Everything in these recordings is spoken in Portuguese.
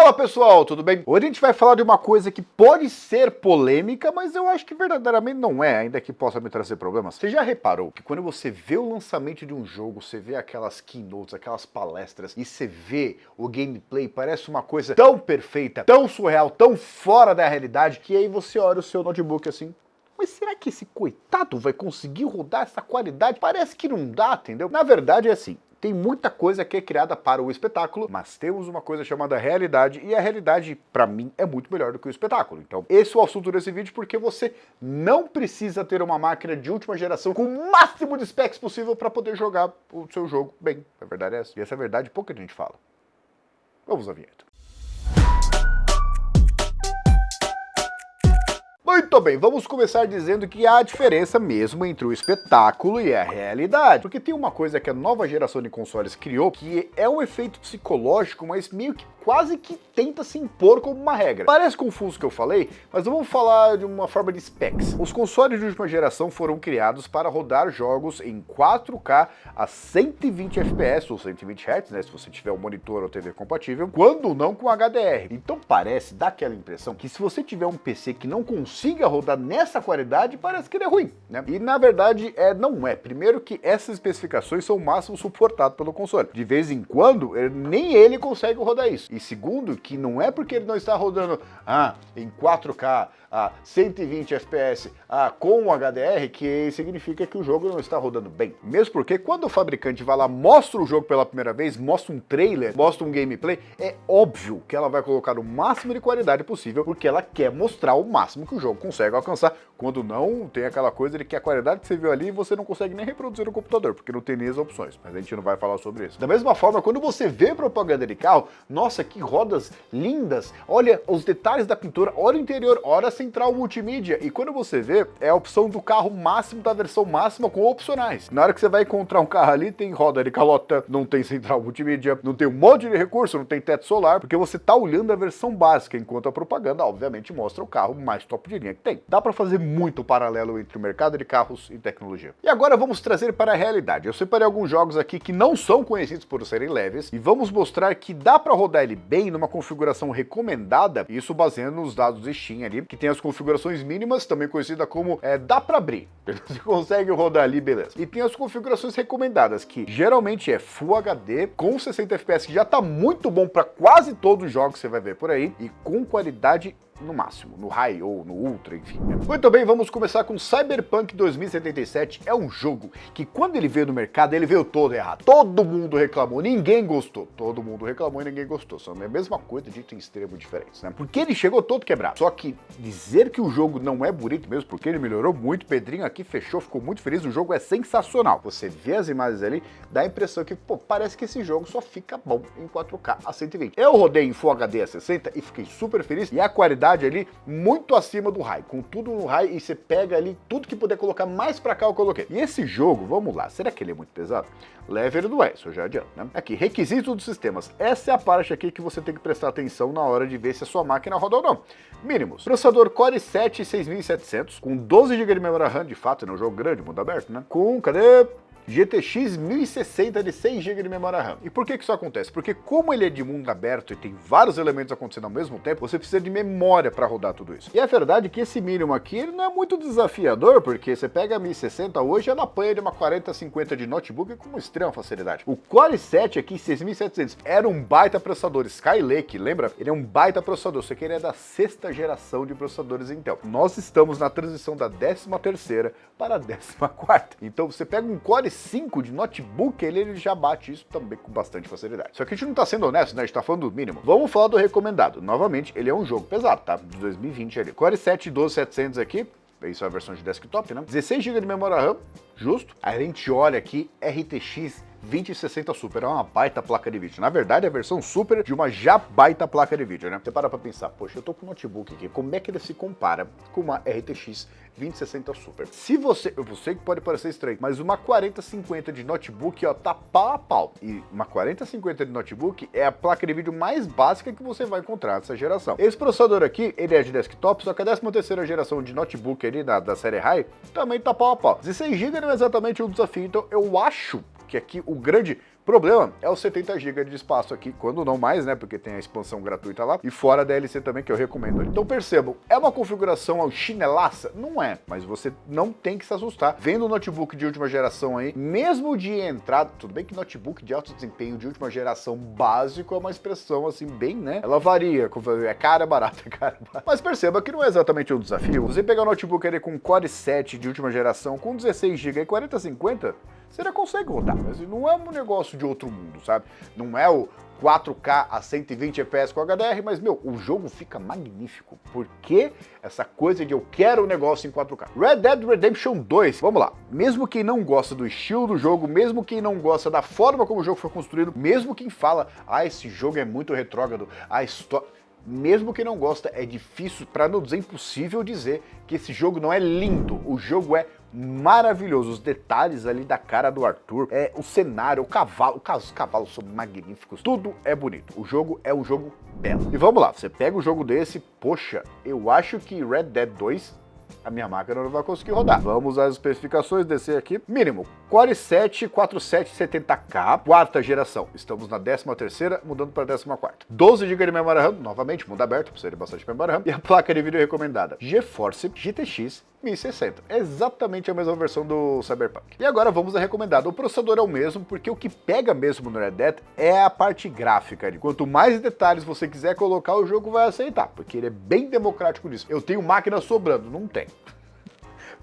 Fala pessoal, tudo bem? Hoje a gente vai falar de uma coisa que pode ser polêmica, mas eu acho que verdadeiramente não é, ainda que possa me trazer problemas. Você já reparou que quando você vê o lançamento de um jogo, você vê aquelas keynotes, aquelas palestras, e você vê o gameplay, parece uma coisa tão perfeita, tão surreal, tão fora da realidade, que aí você olha o seu notebook assim, mas será que esse coitado vai conseguir rodar essa qualidade? Parece que não dá, entendeu? Na verdade é assim. Tem muita coisa que é criada para o espetáculo, mas temos uma coisa chamada realidade, e a realidade, para mim, é muito melhor do que o espetáculo. Então, esse é o assunto desse vídeo, porque você não precisa ter uma máquina de última geração com o máximo de specs possível para poder jogar o seu jogo bem. A verdade é essa. E essa é a verdade, pouca gente fala. Vamos à vinheta. Muito bem, vamos começar dizendo que há diferença mesmo entre o espetáculo e a realidade. Porque tem uma coisa que a nova geração de consoles criou, que é um efeito psicológico, mas meio que quase que tenta se impor como uma regra. Parece confuso o que eu falei, mas vamos falar de uma forma de specs. Os consoles de última geração foram criados para rodar jogos em 4K a 120 FPS ou 120 Hz, né, se você tiver um monitor ou TV compatível, quando não com HDR. Então dá aquela impressão que se você tiver um PC que não consiga rodar nessa qualidade, parece que ele é ruim, né? E na verdade não é. Primeiro que essas especificações são o máximo suportado pelo console. De vez em quando, nem ele consegue rodar isso. E segundo, que não é porque ele não está rodando em 4K, a 120 FPS, com HDR, que significa que o jogo não está rodando bem. Mesmo porque quando o fabricante vai lá, mostra o jogo pela primeira vez, mostra um trailer, mostra um gameplay, é óbvio que ela vai colocar o máximo de qualidade possível, porque ela quer mostrar o máximo que o jogo consegue alcançar, quando não tem aquela coisa de que a qualidade que você viu ali, você não consegue nem reproduzir no computador, porque não tem nem as opções, mas a gente não vai falar sobre isso. Da mesma forma, quando você vê propaganda de carro, nossa, que rodas lindas, olha os detalhes da pintura, olha o interior, olha a central multimídia, e quando você vê, é a opção do carro máximo da versão máxima com opcionais. Na hora que você vai encontrar um carro ali, tem roda de calota, não tem central multimídia, não tem um monte de recurso, não tem teto solar, porque você tá olhando a versão básica, enquanto a propaganda, obviamente, mostra o carro mais top de linha que tem. Dá para fazer muito paralelo entre o mercado de carros e tecnologia. E agora vamos trazer para a realidade. Eu separei alguns jogos aqui que não são conhecidos por serem leves, e vamos mostrar que dá para rodar ele bem numa configuração recomendada, isso baseando nos dados do Steam ali, que tem as configurações mínimas, também conhecida como dá para abrir. Você consegue rodar ali, beleza. E tem as configurações recomendadas, que geralmente é Full HD, com 60 FPS, que já tá muito bom para quase todos os jogos que você vai ver por aí, e com qualidade no máximo, no high ou no ultra, enfim. Muito bem, vamos começar com Cyberpunk 2077. É um jogo que quando ele veio no mercado, ele veio todo errado. Todo mundo reclamou, ninguém gostou. Todo mundo reclamou e ninguém gostou. São a mesma coisa, dito em extremos diferentes, né? Porque ele chegou todo quebrado. Só que dizer que o jogo não é bonito mesmo, porque ele melhorou muito, Pedrinho aqui fechou, ficou muito feliz, o jogo é sensacional. Você vê as imagens ali, dá a impressão que, parece que esse jogo só fica bom em 4K a 120. Eu rodei em Full HD a 60 e fiquei super feliz, e a qualidade ali muito acima do high, com tudo no high, e você pega ali tudo que puder colocar mais pra cá eu coloquei. E esse jogo, vamos lá, será que ele é muito pesado? Leve ele não é, isso eu já adianto, né? Aqui, requisitos dos sistemas. Essa é a parte aqui que você tem que prestar atenção na hora de ver se a sua máquina roda ou não. Mínimos. Processador Core i7 6700, com 12 GB de memória RAM, de fato, é um jogo grande, mundo aberto, né? Cadê? GTX 1060 de 6 GB de memória RAM. E por que isso acontece? Porque como ele é de mundo aberto e tem vários elementos acontecendo ao mesmo tempo, você precisa de memória para rodar tudo isso. E é verdade que esse mínimo aqui ele não é muito desafiador, porque você pega a 1060 hoje, ela apanha de uma 4050 de notebook com extrema facilidade. O Core i7 aqui, 6700, era um baita processador Skylake, lembra? Ele é um baita processador, só que ele é da 6ª geração de processadores Intel. Nós estamos na transição da 13ª para a 14ª. Então você pega um Core 5 de notebook, ele já bate isso também com bastante facilidade. Só que a gente não tá sendo honesto, né? A gente tá falando do mínimo. Vamos falar do recomendado. Novamente, ele é um jogo pesado, tá? De 2020 ali. Core i7 12700 aqui, isso é a versão de desktop, né? 16 GB de memória RAM, justo. Aí a gente olha aqui, RTX 2060 Super, é uma baita placa de vídeo. Na verdade, é a versão Super de uma já baita placa de vídeo, né? Você para pra pensar, poxa, eu tô com um notebook aqui, como é que ele se compara com uma RTX 2060 Super? Se você, eu sei que pode parecer estranho, mas uma 4050 de notebook, ó, tá pau a pau. E uma 4050 de notebook é a placa de vídeo mais básica que você vai encontrar nessa geração. Esse processador aqui, ele é de desktop, só que a 13ª geração de notebook ali da série High também tá pau a pau. 16 GB não é exatamente um desafio, então eu acho que aqui o grande problema é os 70 GB de espaço aqui, quando não mais, né, porque tem a expansão gratuita lá, e fora a DLC também, que eu recomendo. Então percebam, é uma configuração ao chinelaça? Não é, mas você não tem que se assustar. Vendo o notebook de última geração aí, mesmo de entrada, tudo bem que notebook de alto desempenho de última geração básico é uma expressão assim bem, né, ela varia, é cara, é barato, é cara, é barato. Mas perceba que não é exatamente um desafio. Você pegar um notebook ali com Core i7 de última geração, com 16 GB e 4050, você já consegue rodar, mas não é um negócio de outro mundo, sabe? Não é o 4K a 120 FPS com HDR, mas, meu, o jogo fica magnífico. Por que essa coisa de eu quero o negócio em 4K? Red Dead Redemption 2, vamos lá. Mesmo quem não gosta do estilo do jogo, mesmo quem não gosta da forma como o jogo foi construído, mesmo quem fala, esse jogo é muito retrógrado, a história... Mesmo quem não gosta, é difícil, para não dizer impossível, dizer que esse jogo não é lindo. O jogo é maravilhoso. Os detalhes ali da cara do Arthur, o cenário, o cavalo, os cavalos são magníficos. Tudo é bonito. O jogo é um jogo belo. E vamos lá, você pega um jogo desse, poxa, eu acho que Red Dead 2... a minha máquina não vai conseguir rodar. Vamos às especificações, descer aqui. Mínimo, Core i7 4770K, quarta geração. Estamos na 13ª, mudando para a 14ª. 12 GB de memória RAM, novamente, mundo aberto, precisa de bastante memória RAM. E a placa de vídeo recomendada, GeForce GTX 1060. Exatamente a mesma versão do Cyberpunk. E agora vamos à recomendada. O processador é o mesmo, porque o que pega mesmo no Red Dead é a parte gráfica. Quanto mais detalhes você quiser colocar, o jogo vai aceitar, porque ele é bem democrático nisso. Eu tenho máquina sobrando, não tem.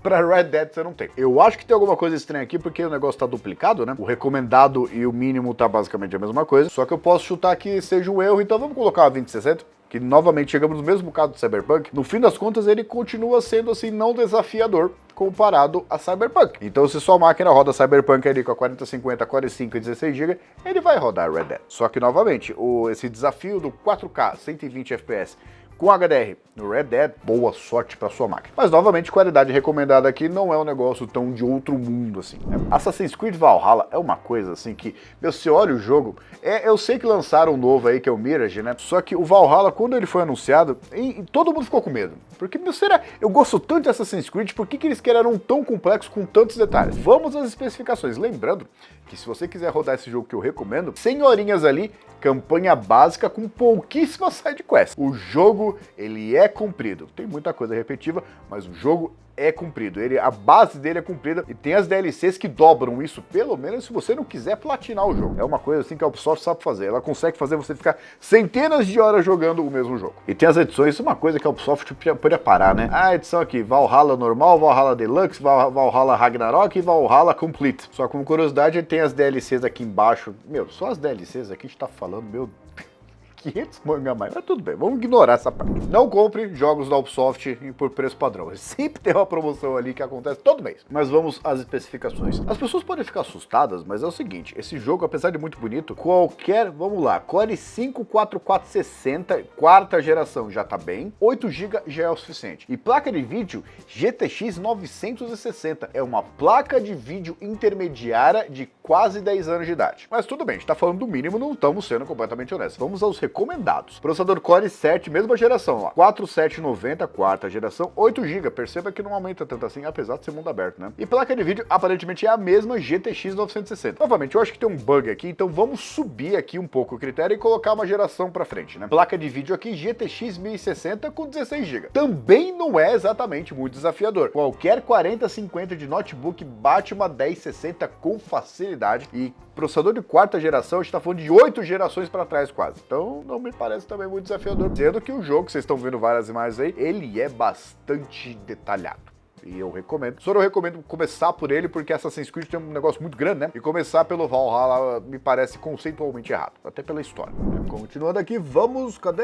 Pra Red Dead você não tem. Eu acho que tem alguma coisa estranha aqui, porque o negócio tá duplicado, né? O recomendado e o mínimo tá basicamente a mesma coisa, só que eu posso chutar que seja um erro, então vamos colocar uma 2060, que novamente chegamos no mesmo caso do Cyberpunk. No fim das contas, ele continua sendo assim, não desafiador comparado a Cyberpunk. Então se sua máquina roda Cyberpunk ali com a 4050, Core i5 e 16 GB, ele vai rodar Red Dead. Só que novamente, esse desafio do 4K 120 FPS com HDR no Red Dead, boa sorte para sua máquina. Mas novamente, qualidade recomendada aqui não é um negócio tão de outro mundo assim, né? Assassin's Creed Valhalla é uma coisa assim que, meu, você olha o jogo, eu sei que lançaram um novo aí que é o Mirage, né? Só que o Valhalla, quando ele foi anunciado, todo mundo ficou com medo. Porque, meu, será? Eu gosto tanto de Assassin's Creed, por que eles queriam tão complexo com tantos detalhes? Vamos às especificações. Lembrando que se você quiser rodar esse jogo que eu recomendo, 100 horinhas ali, campanha básica com pouquíssimas sidequests. O jogo, ele é comprido. Tem muita coisa repetitiva, mas o jogo é comprido. A base dele é comprida e tem as DLCs que dobram isso, pelo menos se você não quiser platinar o jogo. É uma coisa assim que a Ubisoft sabe fazer. Ela consegue fazer você ficar centenas de horas jogando o mesmo jogo. E tem as edições, isso é uma coisa que a Ubisoft poderia parar, né? A edição aqui, Valhalla normal, Valhalla Deluxe, Valhalla Ragnarok e Valhalla Complete. Só como curiosidade, tem as DLCs aqui embaixo. Meu, só as DLCs aqui a gente tá falando, meu... 500 manga mais, mas tudo bem, vamos ignorar essa parte. Não compre jogos da Ubisoft por preço padrão. Sempre tem uma promoção ali que acontece todo mês. Mas vamos às especificações. As pessoas podem ficar assustadas, mas é o seguinte, esse jogo, apesar de muito bonito, vamos lá, Core i5 4460, quarta geração já tá bem, 8 GB já é o suficiente. E placa de vídeo GTX 960, é uma placa de vídeo intermediária de quase 10 anos de idade. Mas tudo bem, a gente tá falando do mínimo, não estamos sendo completamente honestos. Vamos aos recomendados. Processador Core i7, mesma geração, ó, 4790, quarta geração, 8 GB, perceba que não aumenta tanto assim, apesar de ser mundo aberto, né? E placa de vídeo, aparentemente é a mesma GTX 960. Novamente, eu acho que tem um bug aqui, então vamos subir aqui um pouco o critério e colocar uma geração pra frente, né? Placa de vídeo aqui, GTX 1060 com 16 GB. Também não é exatamente muito desafiador. Qualquer 4050 de notebook bate uma 1060 com facilidade e processador de quarta geração, a gente tá falando de 8 gerações para trás quase. Então não me parece também muito desafiador. Sendo que o jogo, vocês estão vendo várias imagens aí, ele é bastante detalhado. E eu recomendo. Só eu recomendo começar por ele, porque Assassin's Creed tem um negócio muito grande, né? E começar pelo Valhalla me parece conceitualmente errado. Até pela história. Continuando aqui, vamos... Cadê?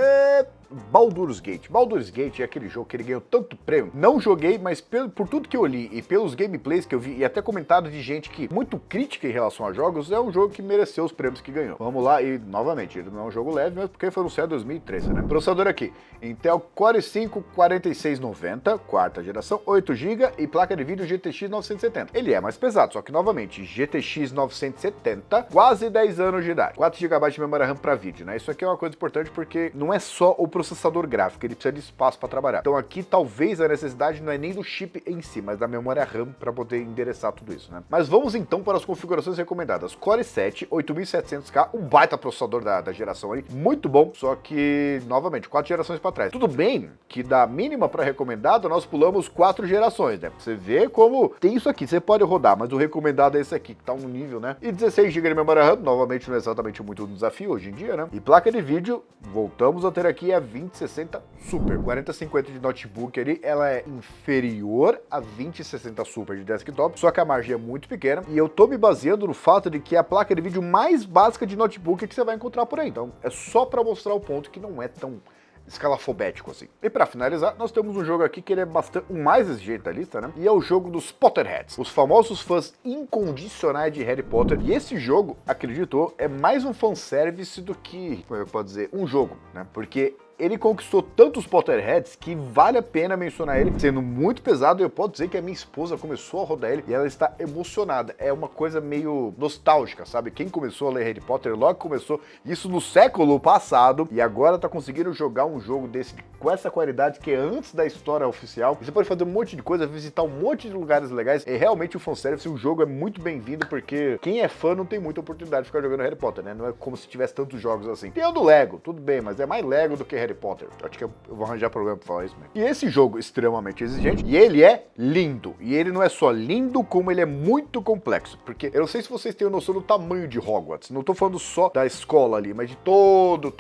Baldur's Gate. Baldur's Gate é aquele jogo que ele ganhou tanto prêmio. Não joguei, mas por tudo que eu li e pelos gameplays que eu vi, e até comentário de gente que muito crítica em relação a jogos, é um jogo que mereceu os prêmios que ganhou. Vamos lá, e novamente, ele não é um jogo leve, mas porque foi anunciado em 2013, né? Processador aqui, Intel Core i5 4690, quarta geração, 8 GB e placa de vídeo GTX 970. Ele é mais pesado, só que novamente, GTX 970, quase 10 anos de idade. 4 GB de memória RAM para vídeo, né? Isso aqui é uma coisa importante porque não é só o processador gráfico, ele precisa de espaço para trabalhar. Então aqui talvez a necessidade não é nem do chip em si, mas da memória RAM para poder endereçar tudo isso, né? Mas vamos então para as configurações recomendadas. Core i7 8700K, um baita processador da geração aí, muito bom, só que, novamente, 4 gerações para trás. Tudo bem que da mínima para recomendado nós pulamos 4 gerações, né? Você vê como tem isso aqui, você pode rodar, mas o recomendado é esse aqui, que tá um nível, né? E 16 GB de memória RAM, novamente não é exatamente muito um desafio hoje em dia, né? E placa de vídeo, voltamos a ter aqui a 2060 Super, 4050 de notebook ali, ela é inferior a 2060 Super de desktop, só que a margem é muito pequena, e eu tô me baseando no fato de que é a placa de vídeo mais básica de notebook que você vai encontrar por aí. Então, é só para mostrar o ponto que não é tão escalafobético assim. E para finalizar, nós temos um jogo aqui que ele é bastante o mais exigente da lista, né? E é o jogo dos Potterheads, os famosos fãs incondicionais de Harry Potter. E esse jogo, acreditou, é mais um fanservice do que, como eu posso dizer, um jogo, né? Porque ele conquistou tantos Potterheads que vale a pena mencionar ele, sendo muito pesado. Eu posso dizer que a minha esposa começou a rodar ele e ela está emocionada. É uma coisa meio nostálgica, sabe? Quem começou a ler Harry Potter logo começou isso no século passado e agora tá conseguindo jogar um jogo desse com essa qualidade que é antes da história oficial. E você pode fazer um monte de coisa, visitar um monte de lugares legais. É realmente o fanservice, o jogo é muito bem-vindo porque quem é fã não tem muita oportunidade de ficar jogando Harry Potter, né? Não é como se tivesse tantos jogos assim. Tem o do Lego, tudo bem, mas é mais Lego do que Harry Potter. Acho que eu vou arranjar problema pra falar isso mesmo. E esse jogo é extremamente exigente e ele é lindo. E ele não é só lindo, como ele é muito complexo. Porque eu não sei se vocês têm noção do tamanho de Hogwarts. Não tô falando só da escola ali, mas de todos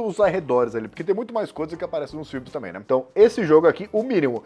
os arredores ali. Porque tem muito mais coisas que aparecem nos filmes também, né? Então, esse jogo aqui, o mínimo,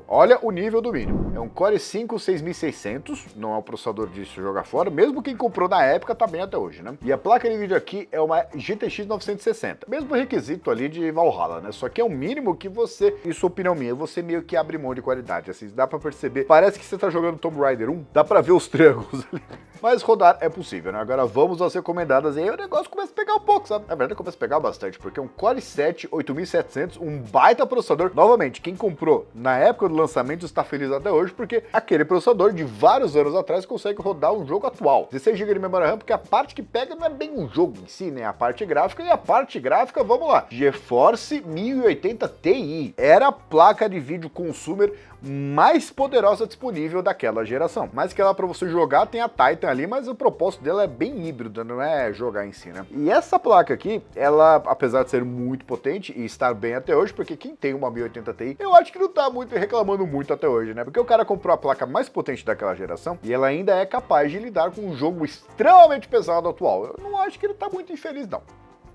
olha o nível do mínimo. É um Core i5 6600, não é um processador de se jogar fora. Mesmo quem comprou na época tá bem até hoje, né? E a placa de vídeo aqui é uma GTX 960. Mesmo requisito ali de Valhalla, né? Só que é o mínimo que você, isso é opinião minha, você meio que abre mão de qualidade, assim, dá pra perceber, parece que você tá jogando Tomb Raider 1, dá pra ver os triângulos ali. Mas rodar é possível, né? Agora vamos às recomendadas e aí o negócio começa a pegar um pouco, sabe? Na verdade começa a pegar bastante, porque é um Core i7 8700, um baita processador. Novamente, quem comprou na época do lançamento está feliz até hoje, porque aquele processador de vários anos atrás consegue rodar um jogo atual. 16 GB de memória RAM, porque a parte que pega não é bem um jogo em si, né? A parte gráfica, e a parte gráfica, vamos lá, GeForce 1080 Ti. Era a placa de vídeo consumer mais poderosa disponível daquela geração. Mas que ela para você jogar tem a Titan ali, mas o propósito dela é bem híbrido, não é jogar em si, né? E essa placa aqui, ela, apesar de ser muito potente e estar bem até hoje, porque quem tem uma 1080 Ti, eu acho que não tá muito reclamando muito até hoje, né? Porque o cara comprou a placa mais potente daquela geração e ela ainda é capaz de lidar com um jogo extremamente pesado atual. Eu não acho que ele tá muito infeliz, não.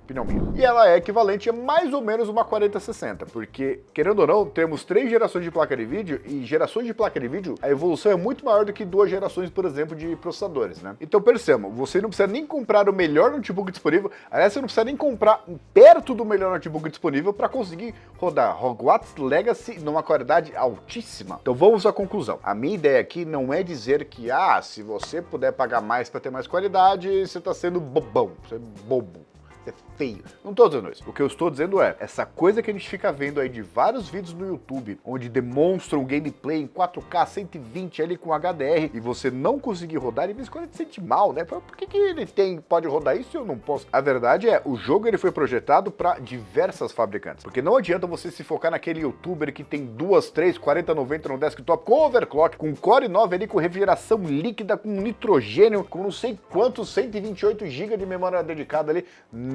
Opinião minha. E ela é equivalente a mais ou menos uma 4060, porque, querendo ou não, temos 3 gerações de placa de vídeo, e gerações de placa de vídeo, a evolução é muito maior do que 2 gerações, por exemplo, de processadores, né? Então percebam, você não precisa nem comprar o melhor notebook disponível, aliás, você não precisa nem comprar perto do melhor notebook disponível para conseguir rodar Hogwarts Legacy numa qualidade altíssima. Então vamos à conclusão. A minha ideia aqui não é dizer que, se você puder pagar mais para ter mais qualidade, você tá sendo bobão, você é bobo. É feio. Não tô dizendo isso. O que eu estou dizendo é, essa coisa que a gente fica vendo aí de vários vídeos no YouTube, onde demonstram gameplay em 4K 120 ali com HDR, e você não conseguir rodar, e vez em quando ele se sente mal, né? Por que ele pode rodar isso e eu não posso? A verdade é, o jogo ele foi projetado para diversas fabricantes, porque não adianta você se focar naquele youtuber que tem 2, 3, 4090 no desktop com overclock, com Core i9 ali, com refrigeração líquida, com nitrogênio, com não sei quantos 128 GB de memória dedicada ali.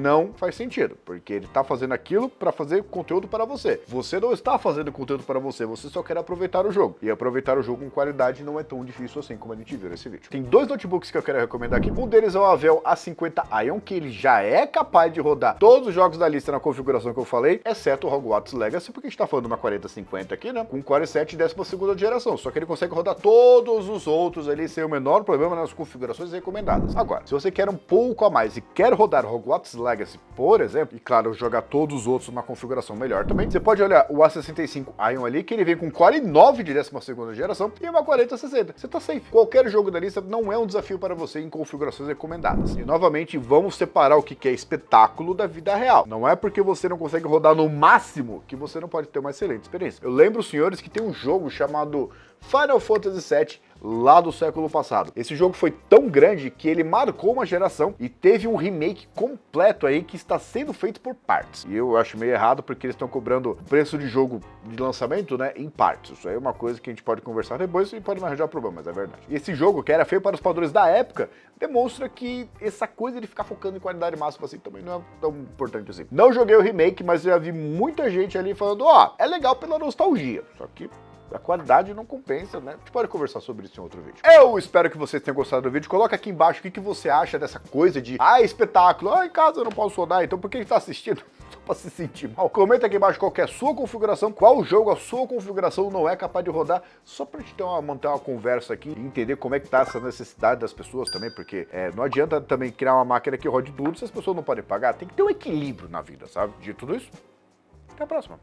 Não faz sentido, porque ele tá fazendo aquilo para fazer conteúdo para você. Você não está fazendo conteúdo para você, você só quer aproveitar o jogo. E aproveitar o jogo com qualidade não é tão difícil assim como a gente viu nesse vídeo. Tem 2 notebooks que eu quero recomendar aqui. Um deles é o Avel A50 Ion, que ele já é capaz de rodar todos os jogos da lista na configuração que eu falei, exceto o Hogwarts Legacy, porque a gente tá falando de uma 4050 aqui, né? Com Core i7 12ª geração. Só que ele consegue rodar todos os outros ali sem o menor problema nas configurações recomendadas. Agora, se você quer um pouco a mais e quer rodar Hogwarts Legacy, por exemplo, e claro, jogar todos os outros numa configuração melhor também, você pode olhar o A65 Ion ali, que ele vem com Core i9 de 12ª geração e uma 4060. Você tá safe. Qualquer jogo da lista não é um desafio para você em configurações recomendadas. E novamente, vamos separar o que é espetáculo da vida real. Não é porque você não consegue rodar no máximo que você não pode ter uma excelente experiência. Eu lembro, senhores, que tem um jogo chamado Final Fantasy VII lá do século passado. Esse jogo foi tão grande que ele marcou uma geração e teve um remake completo aí que está sendo feito por partes. E eu acho meio errado porque eles estão cobrando preço de jogo de lançamento, né, em partes. Isso aí é uma coisa que a gente pode conversar depois e pode me arranjar problema, mas é verdade. E esse jogo, que era feio para os padrões da época, demonstra que essa coisa de ficar focando em qualidade máxima assim também não é tão importante assim. Não joguei o remake, mas eu já vi muita gente ali falando, ó, é legal pela nostalgia, só que a qualidade não compensa, né? A gente pode conversar sobre isso em outro vídeo. Eu espero que vocês tenham gostado do vídeo. Coloca aqui embaixo o que você acha dessa coisa de, espetáculo, em casa eu não posso rodar, então por que está assistindo? Só pra se sentir mal. Comenta aqui embaixo qual que é a sua configuração, qual jogo a sua configuração não é capaz de rodar, só pra gente manter uma conversa aqui e entender como é que tá essa necessidade das pessoas também, porque não adianta também criar uma máquina que rode tudo se as pessoas não podem pagar. Tem que ter um equilíbrio na vida, sabe? De tudo isso, até a próxima.